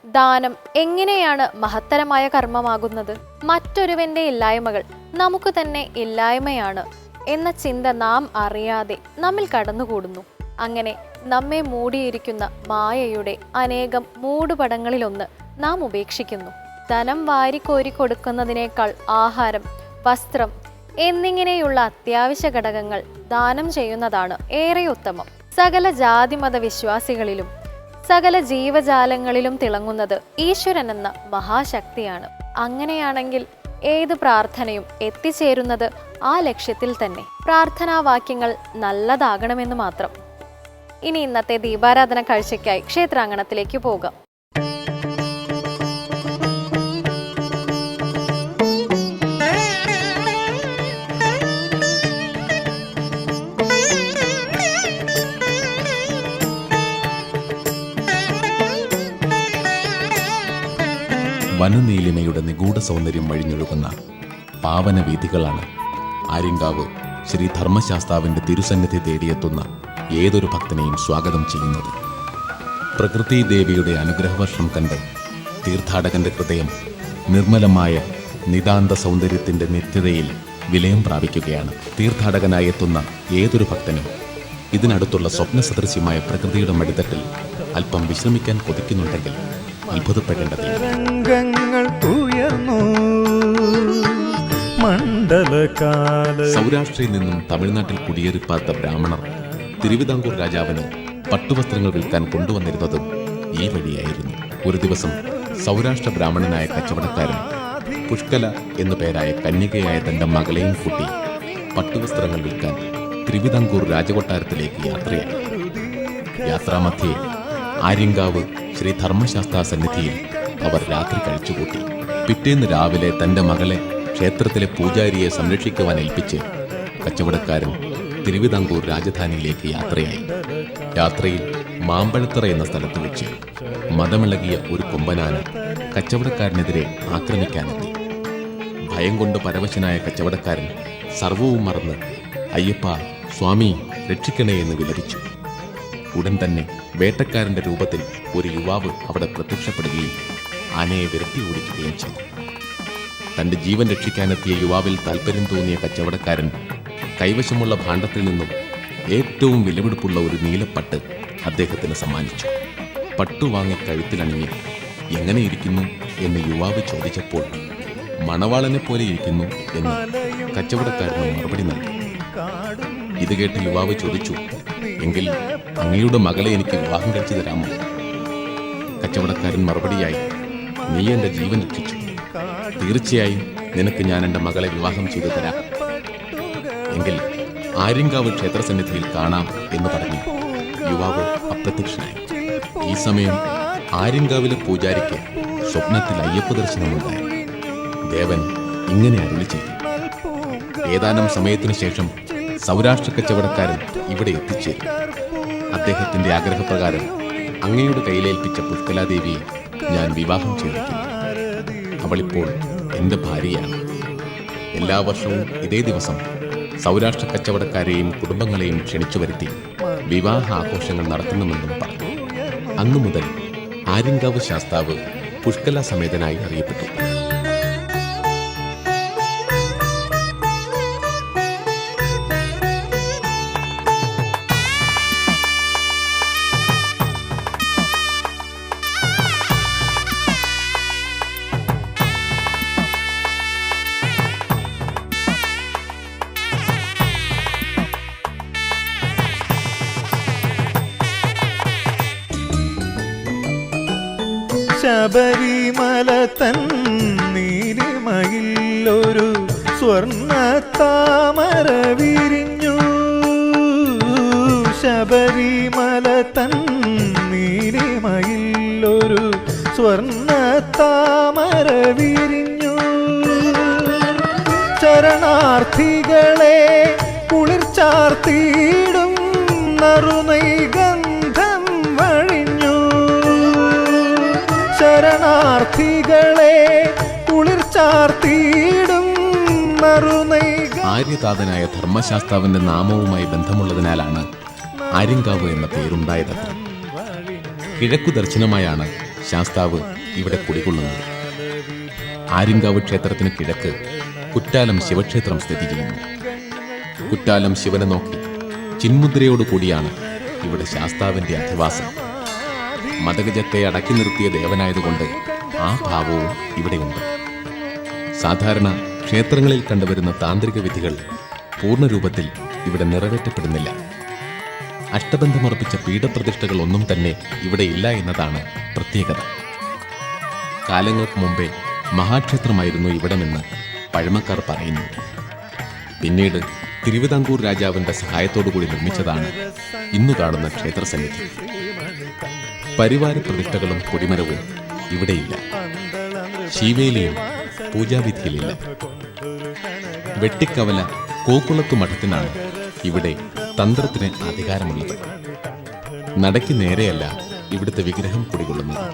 ദാനം എങ്ങനെയാണ് മഹത്തരമായ കർമ്മമാകുന്നത്? മറ്റൊരുവന്റെ ഇല്ലായ്മകൾ നമുക്ക് തന്നെ ഇല്ലായ്മയാണ് എന്ന ചിന്ത നാം അറിയാതെ നമ്മിൽ കടന്നുകൂടുന്നു. അങ്ങനെ നമ്മെ മൂടിയിരിക്കുന്ന മായയുടെ അനേകം മൂടുപടങ്ങളിലൊന്ന് നാം ഉപേക്ഷിക്കുന്നു. ധനം വാരിക്കോരി കൊടുക്കുന്നതിനേക്കാൾ ആഹാരം, വസ്ത്രം എന്നിങ്ങനെയുള്ള അത്യാവശ്യ ഘടകങ്ങൾ ദാനം ചെയ്യുന്നതാണ് ഏറെ ഉത്തമം. സകല ജാതിമത വിശ്വാസികളിലും സകല ജീവജാലങ്ങളിലും തിളങ്ങുന്നത് ഈശ്വരൻ എന്ന മഹാശക്തിയാണ്. അങ്ങനെയാണെങ്കിൽ ഏത് പ്രാർത്ഥനയും എത്തിച്ചേരുന്നത് ആ ലക്ഷ്യത്തിൽ തന്നെ. പ്രാർത്ഥനാവാക്യങ്ങൾ നല്ലതാകണമെന്ന് മാത്രം. ഇനി ഇന്നത്തെ ദീപാരാധന കാഴ്ചയ്ക്കായി ക്ഷേത്രാങ്കണത്തിലേക്ക് പോകാം. വനനീലിമയുടെ നിഗൂഢ സൗന്ദര്യം വഴിഞ്ഞൊഴുകുന്ന പാവന വീഥികളാണ് ആര്യങ്കാവ് ശ്രീ ധർമ്മശാസ്താവിൻ്റെ തിരുസന്നിധി തേടിയെത്തുന്ന ഏതൊരു ഭക്തനെയും സ്വാഗതം ചെയ്യുന്നത്. പ്രകൃതി ദേവിയുടെ അനുഗ്രഹവർഷം കണ്ട് തീർത്ഥാടകന്റെ ഹൃദയം നിർമ്മലമായ നിതാന്ത സൗന്ദര്യത്തിൻ്റെ നിത്യതയിൽ വിലയം പ്രാപിക്കുകയാണ്. തീർത്ഥാടകനായി എത്തുന്ന ഏതൊരു ഭക്തനും ഇതിനടുത്തുള്ള സ്വപ്നസദൃശ്യമായ പ്രകൃതിയുടെ മടിത്തട്ടിൽ അല്പം വിശ്രമിക്കാൻ കൊതിക്കുന്നുണ്ടെങ്കിൽ അത്ഭുതപ്പെടേണ്ടതില്ല. സൗരാഷ്ട്രയിൽ നിന്നും തമിഴ്നാട്ടിൽ കുടിയേറിപ്പാർത്ത ബ്രാഹ്മണർ തിരുവിതാംകൂർ രാജാവിന് പട്ടുവസ്ത്രങ്ങൾ വിൽക്കാൻ കൊണ്ടുവന്നിരുന്നതും ഈ വഴിയായിരുന്നു. ഒരു ദിവസം സൗരാഷ്ട്ര ബ്രാഹ്മണനായ കച്ചവടക്കാരൻ പുഷ്കല എന്നു പേരായ കന്യകയായ തന്റെ മകളെയും കൂട്ടി പട്ടുവസ്ത്രങ്ങൾ വിൽക്കാൻ തിരുവിതാംകൂർ രാജകൊട്ടാരത്തിലേക്ക് യാത്രയായി. യാത്രാമധ്യേ ആര്യങ്കാവ് ശ്രീ ധർമ്മശാസ്താ സന്നിധിയിൽ അവർ രാത്രി കഴിച്ചുകൂട്ടി. പിറ്റേന്ന് രാവിലെ തന്റെ മകളെ ക്ഷേത്രത്തിലെ പൂജാരിയെ സംരക്ഷിക്കുവാൻ ഏൽപ്പിച്ച് കച്ചവടക്കാരൻ തിരുവിതാംകൂർ രാജധാനിയിലേക്ക് യാത്രയായി. യാത്രയിൽ മാമ്പഴത്തറ എന്ന സ്ഥലത്ത് വെച്ച് മതമിളകിയ ഒരു കൊമ്പനാന കച്ചവടക്കാരനെതിരെ ആക്രമിക്കാനെത്തി. ഭയം കൊണ്ട് പരവശനായ കച്ചവടക്കാരൻ സർവവും മറന്ന് അയ്യപ്പ സ്വാമി രക്ഷിക്കണേ എന്ന് വിലപിച്ചു. ഉടൻ തന്നെ വേട്ടക്കാരന്റെ രൂപത്തിൽ ഒരു യുവാവ് അവിടെ പ്രത്യക്ഷപ്പെടുകയും ആനയെ വിരട്ടി ഓടിക്കുകയും ചെയ്തു. തന്റെ ജീവൻ രക്ഷിക്കാനെത്തിയ യുവാവിൽ താല്പര്യം തോന്നിയ കച്ചവടക്കാരൻ കൈവശമുള്ള ഭാണ്ഡത്തിൽ നിന്നും ഏറ്റവും വിലപിടിപ്പുള്ള ഒരു നീലപ്പട്ട് അദ്ദേഹത്തിന് സമ്മാനിച്ചു. പട്ടു വാങ്ങി കഴുത്തിലണിഞ്ഞ് എങ്ങനെ ഇരിക്കുന്നു എന്ന് യുവാവ് ചോദിച്ചപ്പോൾ മണവാളനെ പോലെ ഇരിക്കുന്നു എന്ന് കച്ചവടക്കാരന് മറുപടി നൽകി. ഇത് കേട്ട് യുവാവ് ചോദിച്ചു, എങ്കിൽ അങ്ങയുടെ മകളെ എനിക്ക് വിവാഹം കഴിച്ചു തരാമോ? കച്ചവടക്കാരൻ മറുപടിയായി, നീ എൻ്റെ ജീവൻ രക്ഷിച്ചു, തീർച്ചയായും നിനക്ക് ഞാൻ എൻ്റെ മകളെ വിവാഹം ചെയ്തു തരാം. എങ്കിൽ ആര്യങ്കാവ് ക്ഷേത്രസന്നിധിയിൽ കാണാം എന്ന് പറഞ്ഞു യുവാവ് അപ്രത്യക്ഷനായി. ഈ സമയം ആര്യങ്കാവിലെ പൂജാരിക്ക് സ്വപ്നത്തിൽ അയ്യപ്പ ദർശനമുണ്ടായി. ദേവൻ ഇങ്ങനെ അരുളി ചെയ്തു. ഏതാനും സമയത്തിനു ശേഷം സൗരാഷ്ട്ര കച്ചവടക്കാരൻ ഇവിടെ എത്തിച്ചേരും. അദ്ദേഹത്തിന്റെ ആഗ്രഹപ്രകാരം അങ്ങയുടെ കയ്യിലേൽപ്പിച്ച പുഷ്കലാദേവിയെ ഞാൻ വിവാഹം ചെയ്തിരിക്കുന്നു. അവളിപ്പോൾ എൻ്റെ ഭാര്യയാണ്. എല്ലാ വർഷവും ഇതേ ദിവസം സൗരാഷ്ട്ര കച്ചവടക്കാരെയും കുടുംബങ്ങളെയും ക്ഷണിച്ചു വരുത്തി വിവാഹ ആഘോഷങ്ങൾ നടത്തണമെന്നും പറഞ്ഞു. അന്നു മുതൽ ആര്യങ്കാവ് ശാസ്താവ് പുഷ്കല സമേതനായി അറിയപ്പെട്ടു. ശബരിമല തൻ നീലിമയിലൊരു സ്വർണ്ണ താമര വിരിഞ്ഞു. ശബരിമല തൻ നീലിമയിലൊരു സ്വർണ്ണ താമര വിരിഞ്ഞു. ശരണാർത്ഥികളെ കുളിർച്ചാർത്തിയിടും നറുനൈഗന്ധം വഴിഞ്ഞു. ശരണാർത്ഥികളെ കുളിർച്ചാർത്തിയിടും നറുനൈഗ. ആര്യതാതനായ ധർമ്മശാസ്താവിന്റെ നാമവുമായി ബന്ധമുള്ളതിനാലാണ് ആര്യങ്കാവ് എന്ന പേരുണ്ടായതത്ര. കിഴക്കു ദർശനമായാണ് ശാസ്താവ് ഇവിടെ കുടികൊള്ളുന്നത്. ആര്യങ്കാവ് ക്ഷേത്രത്തിന് കിഴക്ക് കുറ്റാലം ശിവക്ഷേത്രം സ്ഥിതി ചെയ്യുന്നു. കുറ്റാലം ശിവനെ നോക്കി ചിന്മുദ്രയോടുകൂടിയാണ് ഇവിടെ ശാസ്താവിന്റെ അധിവാസം. മദഗജത്തെ അടക്കി നിർത്തിയ ദേവനായതുകൊണ്ട് ആ ഭാവവും ഇവിടെയുണ്ട്. സാധാരണ ക്ഷേത്രങ്ങളിൽ കണ്ടുവരുന്ന താന്ത്രിക വിധികൾ പൂർണ്ണരൂപത്തിൽ ഇവിടെ നിറവേറ്റപ്പെടുന്നില്ല. അഷ്ടബന്ധമർപ്പിച്ച പീഠപ്രതിഷ്ഠകൾ ഒന്നും തന്നെ ഇവിടെ ഇല്ല എന്നതാണ് പ്രത്യേകത. കാലങ്ങൾക്ക് മുമ്പേ മഹാക്ഷേത്രമായിരുന്നു ഇവിടമെന്ന് പഴമക്കാർ പറയുന്നു. പിന്നീട് തിരുവിതാംകൂർ രാജാവിന്റെ സഹായത്തോടുകൂടി നിർമ്മിച്ചതാണ് ഇന്നു കാണുന്ന ക്ഷേത്രസന്നിധി. പരിവാര പ്രതിഷ്ഠകളും കൊടിമരവും ഇവിടെയില്ല. ശീവേലിയും പൂജാവിധിയിലില്ല. വെട്ടിക്കവല കോക്കുളത്തു മഠത്തിനാണ് ഇവിടെ തന്ത്രത്തിന് അധികാരമുള്ളത്. നടയ്ക്ക് നേരെയല്ല ഇവിടുത്തെ വിഗ്രഹം കുടികൊള്ളുന്നത്.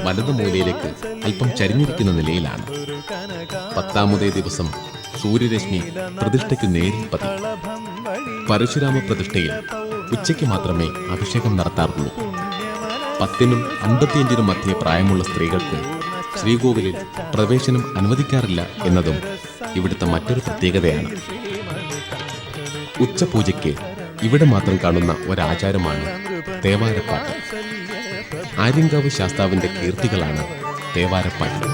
വലതു മൂലയിലേക്ക് അല്പം ചരിഞ്ഞിരിക്കുന്ന നിലയിലാണ്. 10-ാമതേ ദിവസം സൂര്യരശ്മി പ്രതിഷ്ഠയ്ക്ക് നേരിൽ പതിയും. പരശുരാമ പ്രതിഷ്ഠയിൽ ഉച്ചയ്ക്ക് മാത്രമേ അഭിഷേകം നടത്താറുള്ളൂ. 10-നും 55-നും മധ്യേ പ്രായമുള്ള സ്ത്രീകൾക്ക് ശ്രീകോവിലിൽ പ്രവേശനം അനുവദിക്കാറില്ല എന്നതും ഇവിടുത്തെ മറ്റൊരു പ്രത്യേകതയാണ്. ഉച്ചപൂജയ്ക്ക് ഇവിടെ മാത്രം കാണുന്ന ഒരാചാരമാണ് തേവാരപ്പാട്ട്. ആര്യങ്കാവ് ശാസ്താവിന്റെ കീർത്തികളാണ് തേവാരപ്പാട്ട്.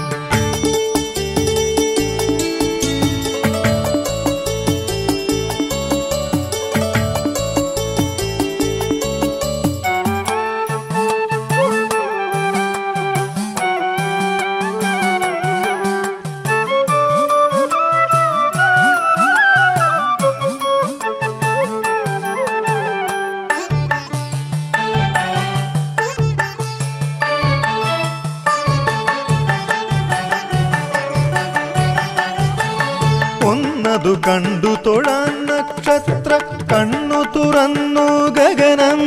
ഒന്നതു കണ്ടു തൊഴാൻ നക്ഷത്ര കണ്ണു തുറന്നു ഗഗനം.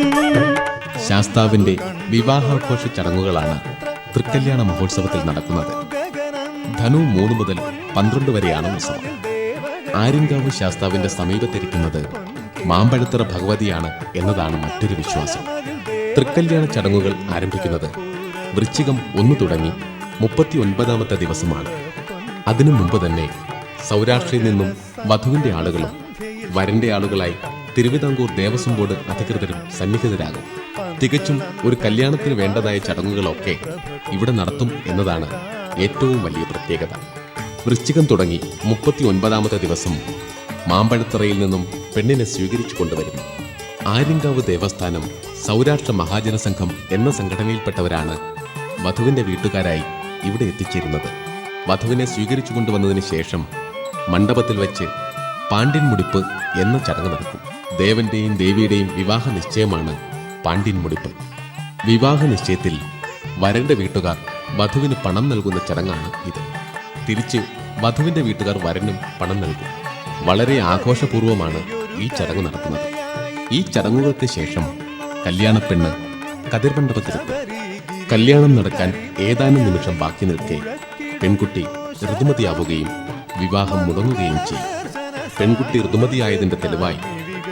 ശാസ്താവിന്റെ വിവാഹാഘോഷ ചടങ്ങുകളാണ് തൃക്കല്യാണ മഹോത്സവത്തിൽ നടക്കുന്നത്. ധനു 3 മുതൽ 12 വരെയാണ് ഉത്സവം. ആര്യങ്കാവ് ശാസ്താവിന്റെ സമീപത്തിരിക്കുന്നത് മാമ്പഴത്തറ ഭഗവതിയാണ് എന്നതാണ് മറ്റൊരു വിശ്വാസം. തൃക്കല്യാണ ചടങ്ങുകൾ ആരംഭിക്കുന്നത് വൃശ്ചികം 1 തുടങ്ങി 39-ാമത്തെ ദിവസമാണ്. അതിനു മുമ്പ് തന്നെ സൗരാഷ്ട്രയിൽ നിന്നും വധുവിന്റെ ആളുകളും വരന്റെ ആളുകളായി തിരുവിതാംകൂർ ദേവസ്വം ബോർഡ് അധികൃതരും സന്നിഹിതരാകും. തികച്ചും ഒരു കല്യാണത്തിന് വേണ്ടതായ ചടങ്ങുകളൊക്കെ ഇവിടെ നടത്തും എന്നതാണ് ഏറ്റവും വലിയ പ്രത്യേകത. വൃശ്ചികം തുടങ്ങി 39-ാമത്തെ ദിവസം മാമ്പഴത്തറയിൽ നിന്നും പെണ്ണിനെ സ്വീകരിച്ചു കൊണ്ടുവരുന്നു. ആര്യങ്കാവ് ദേവസ്ഥാനം സൗരാഷ്ട്ര മഹാജന സംഘം എന്ന സംഘടനയിൽപ്പെട്ടവരാണ് വധുവിന്റെ വീട്ടുകാരായി ഇവിടെ എത്തിച്ചേരുന്നത്. വധുവിനെ സ്വീകരിച്ചു കൊണ്ടുവന്നതിന് ശേഷം മണ്ഡപത്തിൽ വെച്ച് പാണ്ഡ്യൻ മുടിപ്പ് എന്ന ചടങ്ങ് നടക്കും. ദേവന്റെയും ദേവിയുടെയും വിവാഹ നിശ്ചയമാണ് പാണ്ഡ്യൻ മുടിപ്പ്. വിവാഹ നിശ്ചയത്തിൽ വരന്റെ വീട്ടുകാർ വധുവിന് പണം നൽകുന്ന ചടങ്ങാണ് ഇത്. തിരിച്ച് വധുവിന്റെ വീട്ടുകാർ വരനും പണം നൽകും. വളരെ ആഘോഷപൂർവമാണ് ഈ ചടങ്ങ് നടക്കുന്നത്. ഈ ചടങ്ങുകൾക്ക് ശേഷം കല്യാണപ്പെണ്ണ് കതിർമണ്ഡപത്തിലെത്തും. കല്യാണം നടക്കാൻ ഏതാനും നിമിഷം ബാക്കി നിൽക്കെ പെൺകുട്ടി ഋതുമതിയാവുകയും വിവാഹം മുടങ്ങുകയും ചെയ്യും. പെൺകുട്ടി ഋതുമതിയായതിന്റെ തെളിവായി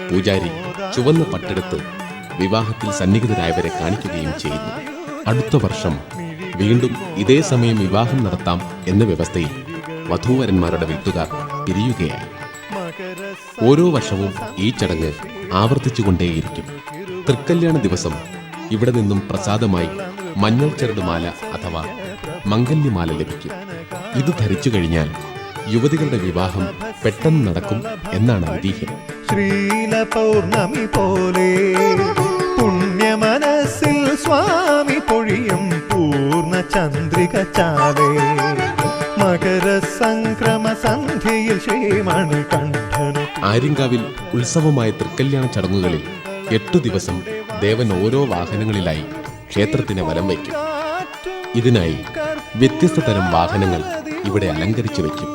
പൂജാരി ചുവന്ന പട്ടെടുത്ത് വിവാഹത്തിൽ സന്നിഹിതരായവരെ കാണിക്കുകയും ചെയ്യുന്നു. അടുത്ത വർഷം വീണ്ടും ഇതേ സമയം വിവാഹം നടത്താം എന്ന വ്യവസ്ഥയിൽ വധൂവരന്മാരുടെ വീട്ടുകാർ പിരിയുകയായി. ഓരോ വർഷവും ഈ ചടങ്ങ് ആവർത്തിച്ചുകൊണ്ടേയിരിക്കും. തൃക്കല്യാണ ദിവസം ഇവിടെ നിന്നും പ്രസാദമായി മഞ്ഞൾ ചരടുമാല അഥവാ മംഗല്യമാല ലഭിക്കും. ഇത് ധരിച്ചു കഴിഞ്ഞാൽ യുവതികളുടെ വിവാഹം പെട്ടെന്ന് നടക്കും എന്നാണ് ഐതിഹ്യം. ശ്രീല പൗർണമി പോലെ പുണ്യമനസ്സിൽ സ്വാമി പൊഴിയും പൂർണ്ണ ചന്ദ്രിക ചാവേ. മകര സംക്രമ സന്ധ്യയിൽ ശ്രീമണികണ്ഠനു. ആര്യങ്കാവിൽ ഉത്സവമായ തൃക്കല്യാണ ചടങ്ങുകളിൽ 8 ദിവസം ദേവൻ ഓരോ വാഹനങ്ങളിലായി ക്ഷേത്രത്തിനെ വലം വയ്ക്കും. ഇതിനായി വ്യത്യസ്ത തരം വാഹനങ്ങൾ ഇവിടെ അലങ്കരിച്ചു വയ്ക്കും.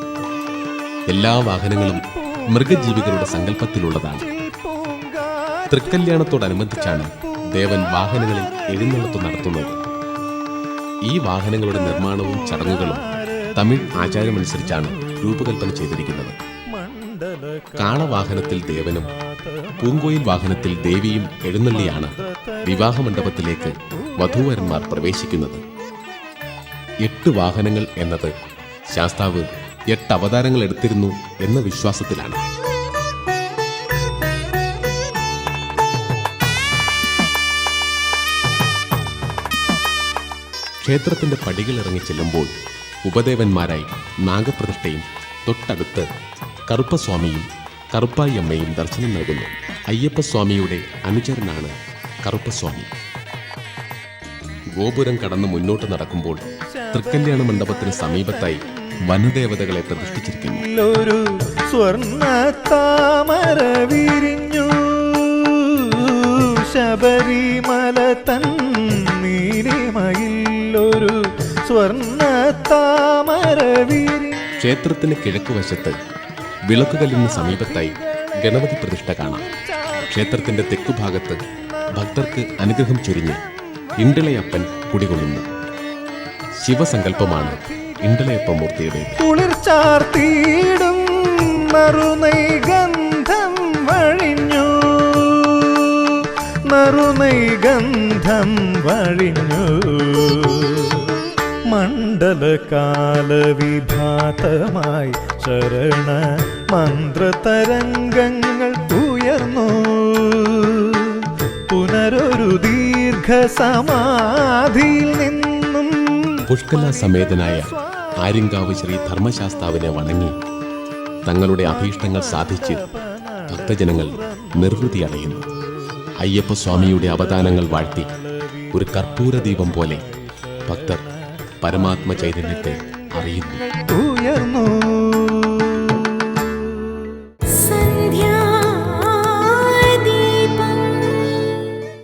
എല്ലാ വാഹനങ്ങളും മൃഗജീവികളുടെ സങ്കല്പത്തിലുള്ളതാണ്. തൃക്കല്യാണത്തോടനുബന്ധിച്ചാണ് ദേവൻ വാഹനങ്ങളിൽ എഴുന്നള്ളത്ത് നടത്തുന്നത്. ഈ വാഹനങ്ങളുടെ നിർമ്മാണവും ചടങ്ങുകളും തമിഴ് ആചാരമനുസരിച്ചാണ് രൂപകൽപ്പന ചെയ്തിരിക്കുന്നത്. കാളവാഹനത്തിൽ ദേവനും പൂങ്കോയിൽ വാഹനത്തിൽ ദേവിയും എഴുന്നള്ളിയാണ് വിവാഹമണ്ഡപത്തിലേക്ക് വധൂവരന്മാർ പ്രവേശിക്കുന്നത്. 8 വാഹനങ്ങൾ എന്നത് ശാസ്താവ് 8 അവതാരങ്ങൾ എടുത്തിരുന്നു എന്ന വിശ്വാസത്തിലാണ്. ക്ഷേത്രത്തിന്റെ പടികൾ ഇറങ്ങി ചെല്ലുമ്പോൾ ഉപദേവന്മാരായി നാഗപ്രതിഷ്ഠയും തൊട്ടടുത്ത് കറുപ്പസ്വാമിയും കറുപ്പായി അമ്മയും ദർശനം നൽകുന്നു. അയ്യപ്പസ്വാമിയുടെ അനുചരനാണ് കറുപ്പസ്വാമി. ഗോപുരം കടന്ന് മുന്നോട്ട് നടക്കുമ്പോൾ തൃക്കല്യാണ മണ്ഡപത്തിന് സമീപത്തായി വനദേവതകളെ പ്രതിഷ്ഠിച്ചിരിക്കുന്നു. ഒരു സ്വർണ്ണ താമര വിരിഞ്ഞു ശബരിമല തൻ നീലിമയിലൊരു സ്വർണ്ണ താമര വിരിഞ്ഞു. ക്ഷേത്രത്തിന് കിഴക്കുവശത്ത് വിളക്കുകല്ലിന് സമീപത്തായി ഗണപതി പ്രതിഷ്ഠ കാണാം. ക്ഷേത്രത്തിന്റെ തെക്കുഭാഗത്ത് ഭക്തർക്ക് അനുഗ്രഹം ചൊരിഞ്ഞ് ഇണ്ടിളയപ്പൻ കുടികൊള്ളുന്നു. ശിവസങ്കല്പമാണ് ഇണ്ടിളയപ്പമൂർത്തിയുടേത്. കുളിർച്ചാർത്തിയിടും നറുനൈഗന്ധം വഴിഞ്ഞു നറുനൈഗന്ധം വഴിഞ്ഞു മണ്ഡലകാല വിഭാതമായി ശരണ മന്ത്രതരംഗങ്ങൾ ഉയർന്നു. പുനരൊരു ദീർഘസമാധിയിൽ നിന്നും പുഷ്കല സമേതനായ ആര്യങ്കാവ് ശ്രീ ധർമ്മശാസ്താവിനെ വണങ്ങി തങ്ങളുടെ അഭീഷ്ടങ്ങൾ സാധിച്ച് ഭക്തജനങ്ങൾ നിർവൃതി അടയുന്നു. അയ്യപ്പസ്വാമിയുടെ അവദാനങ്ങൾ വാഴ്ത്തി ഒരു കർപ്പൂര ദീപം പോലെ ഭക്തർ പരമാത്മ ചൈതന്യത്തെ അറിയുന്നു.